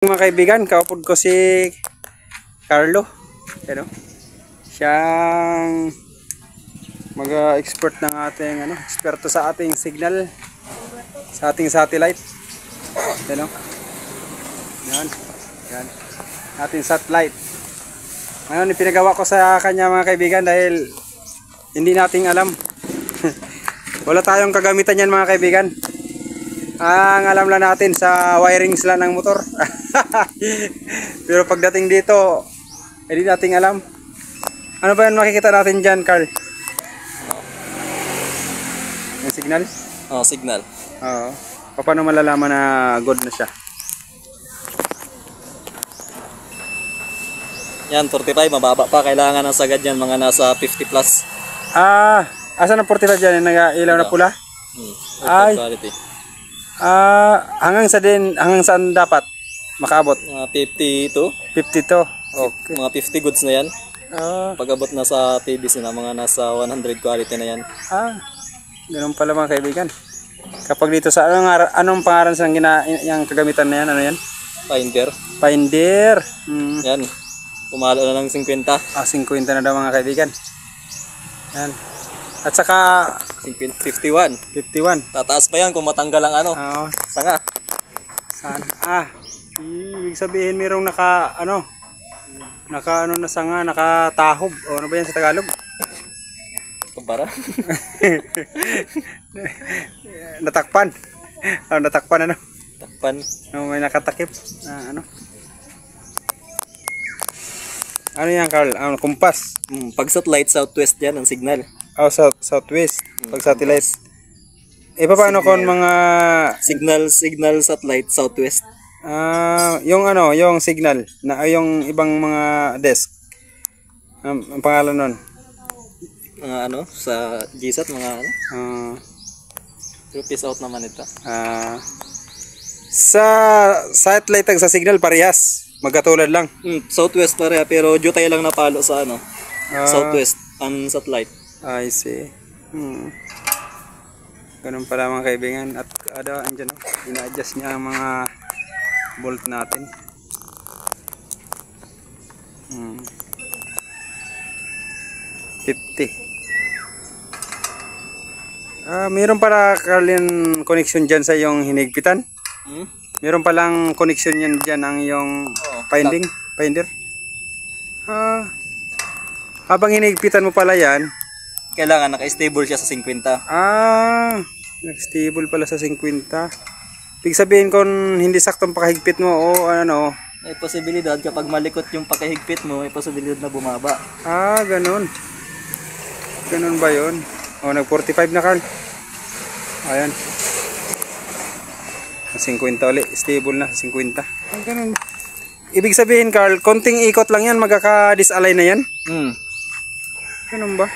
Mga kaibigan, kaupod ko si Carlo. Ano? Siyang mag-expert ng ating eksperto sa ating signal, sa ating satellite. Ano? Yan. Yan. Ating satellite. Ngayon, ipinagawa ko sa kanya mga kaibigan dahil hindi nating alam. Wala tayong kagamitan yan mga kaibigan. Ang alam lang natin sa wirings lang ng motor. Pero pagdating dito, hindi nating alam. Ano ba yan makikita natin dyan, Carl? Yung signal? Oh, signal. Oo. Paano malalaman na good na siya? Yan, 45, mababa pa. Kailangan ng sagad yan, mga nasa 50 plus. Asan ang 45 dyan? Nag-ilaw na pula? Ay. Quality. Hanggang saan dapat makaabot? Mga 52. 52. Okay. Mga 50 goods na yan. Pag-abot na sa TVC na, mga nasa 100 quality na yan. Ganun pala mga kaibigan. Kapag dito sa anong pangalan sa yung kagamitan na yan? Ano yan? Finder. Finder. Yan. Pumalo na ng 50. 50 na daw mga kaibigan. Yan. At saka 51. 51. Tataas pa yan kung matanggal ang sanga. Saan? Ibig sabihin mayroong naka na sanga, nakatahob. O ano ba yan sa Tagalog? Kumpara. Natakpan. Natakpan Takpan. May nakatakip. Ano yan, Carl? Kumpas. Pag satellite, southwest yan ang signal. Southwest. Pag satellite. Paano kung mga signal satellite southwest. Yung signal na yung ibang mga desk. Ang pangalan nun. Mga sa GSAT mga peace out naman ito. Sa satellite sa signal parehas. Magkatulad lang. Southwest pareha pero jutay lang napalo sa southwest ang satellite. I see. Ganun pala mga kaibigan. At andyan ina-adjust niya ang mga bolt natin. Hmm. 50. Mayroon pala Carlin connection dyan sa yung hinigpitan. Mayroon palang connection yan dyan ang yung finder. Habang hinigpitan mo pala yan, kailangan naka-stable siya sa 50. Naka-stable pala sa 50. Ibig sabihin kung hindi saktong pakahigpit mo o may posibilidad kapag malikot yung pakahigpit mo, may posibilidad na bumaba. Ganun. Ganun ba yun? Nag-45 na, Carl. Ayan. 50 ulit. Stable na, 50. Ganun. Ibig sabihin, Carl, konting ikot lang yan, magkaka-disalign na yan? Ganun ba?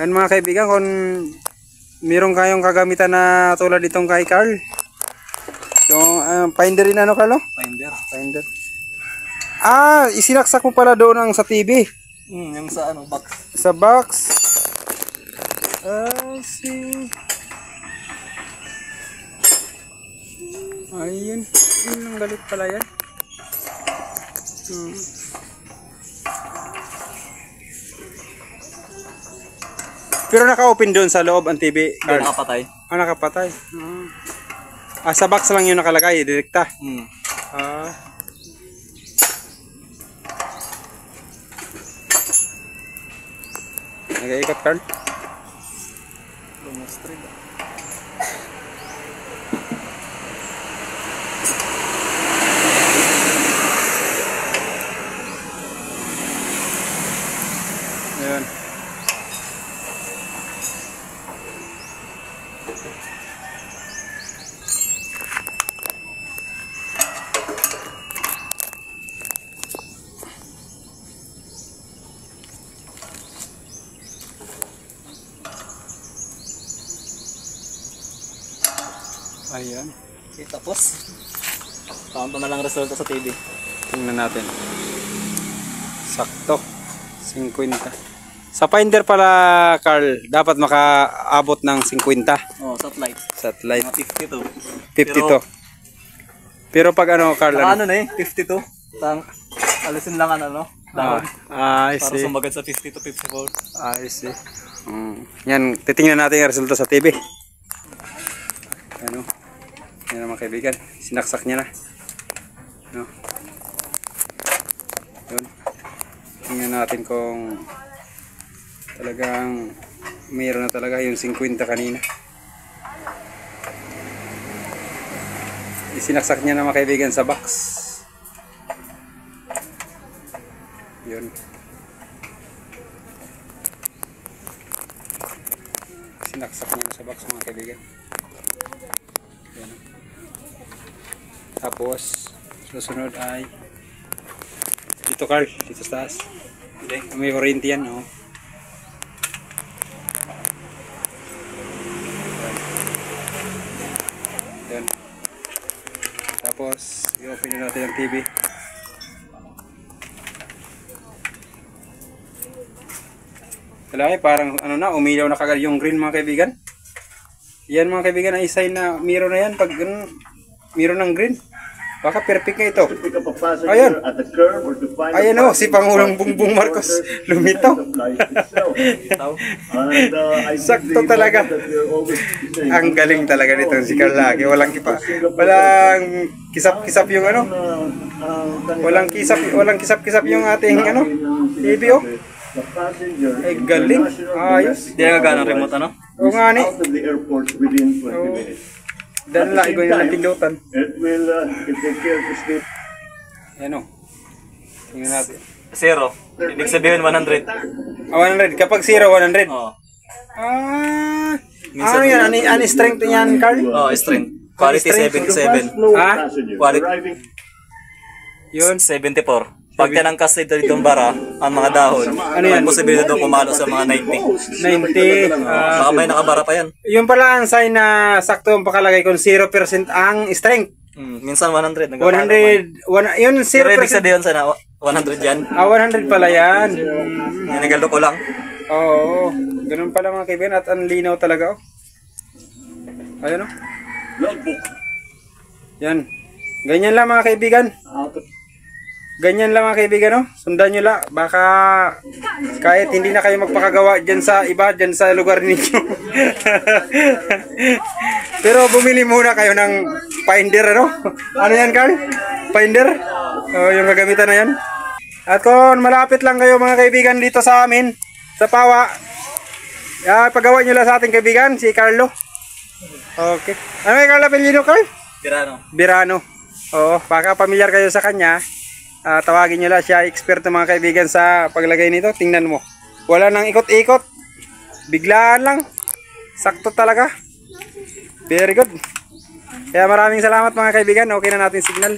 Ayan mga kaibigan, kung mayroon kayong kagamitan na tulad itong kay Carl, yung finder rin Carlo? Finder. Isinaksak mo pala doon ang sa TV. Yung sa box. Sa box. See. Ayun. Yun ang galit pala yan. Pero naka-open doon sa loob ang TV. Nakapatay. Nakapatay. Sa box lang yung nakalagay, direkta. Nag-iikot, Carl. Ayan. Ayan. Okay, tapos count na lang resulta sa TV. Tingnan natin. Sakto. 50. Sa Finder pala, Carl, dapat makaabot ng 50. Oh, satellite. Satellite. Mga 52. 52. Pero pag ano, Carl, Ano na eh, 52. Alisin lang ano, dahon. I Para see. sumagad sa 50 to 54. I see. Yan, titingnan natin yung resulta sa TV. Ano? Yan mga kaibigan. Sinaksak niya na. No? Yun. Tingnan natin kung talagang mayroon na talaga yung 50 kanina. Isinaksak niya na mga kaibigan sa box. Yun. Sinaksak niya na sa box mga kaibigan. Yan. Tapos susunod ay dito, Carl, dito sa taas. May warranty yan, no? Yan. Tapos i-open na natin ang TV. Kailangan parang ano na, umilaw na kagad yung green mga kaibigan. Yan mga kaibigan, ay sign na mayroon na yan pag mayroon ng green. Baka perfect na ito. Ayun. Ayun o, si Pangulong Bongbong Marcos lumitaw. Sakto talaga. Ang galing talaga nito si Carlaki. Walang kisap-kisap yung ano. Walang kisap-kisap yung ating ano. TV o. Ay galing. Ayos. Hindi nga gano'ng remote ano? O nga ni. Dan lang, ikaw yung napindutan. Yan o. Tingnan natin. 0. Ibig sabihin 100. 100. Kapag 0, 100. Oh. Ano yan? Ano strength yan, Carl? Oh, strength. Quality 77. Ha? Quality Yun. 74. Pag tinangkas dito itong bara, ang mga dahon, Ano yan? may posibilidad daw pumalo sa mga 90. 90. Baka may nakabara pa yan. Yung pala ang sign na sakto ang pakalagay kung 0% ang strength. Minsan 100. 100. Yun 0%. Pero ibig sabihin sana 100 yan. 100 pala yan. Ninagalo ko lang. Oo. Ganun pala mga kaibigan at ang linaw talaga. Ayun o. Yan. Ganyan lang mga kaibigan. Ganyan lang mga kaibigan, no? Sundan nyo lang. Baka kahit hindi na kayo magpakagawa dyan sa iba, dyan sa lugar ninyo. Pero bumili muna kayo ng Finder, ano? Ano yan, Carl? Finder? Yung gagamitan na yan. At kung malapit lang kayo mga kaibigan dito sa amin, sa Pawa, pagawa nyo lang sa ating kaibigan, si Carlo. Okay. Ano yung Carlo Apellido, Carl? Birano. Birano. Oo, baka pamilyar kayo sa kanya. Tawagin nyo lang siya, eksperto mga kaibigan sa paglagay nito. Tingnan mo, wala nang ikot-ikot, biglaan lang, sakto talaga. Very good. Kaya maraming salamat mga kaibigan. Okay na natin signal.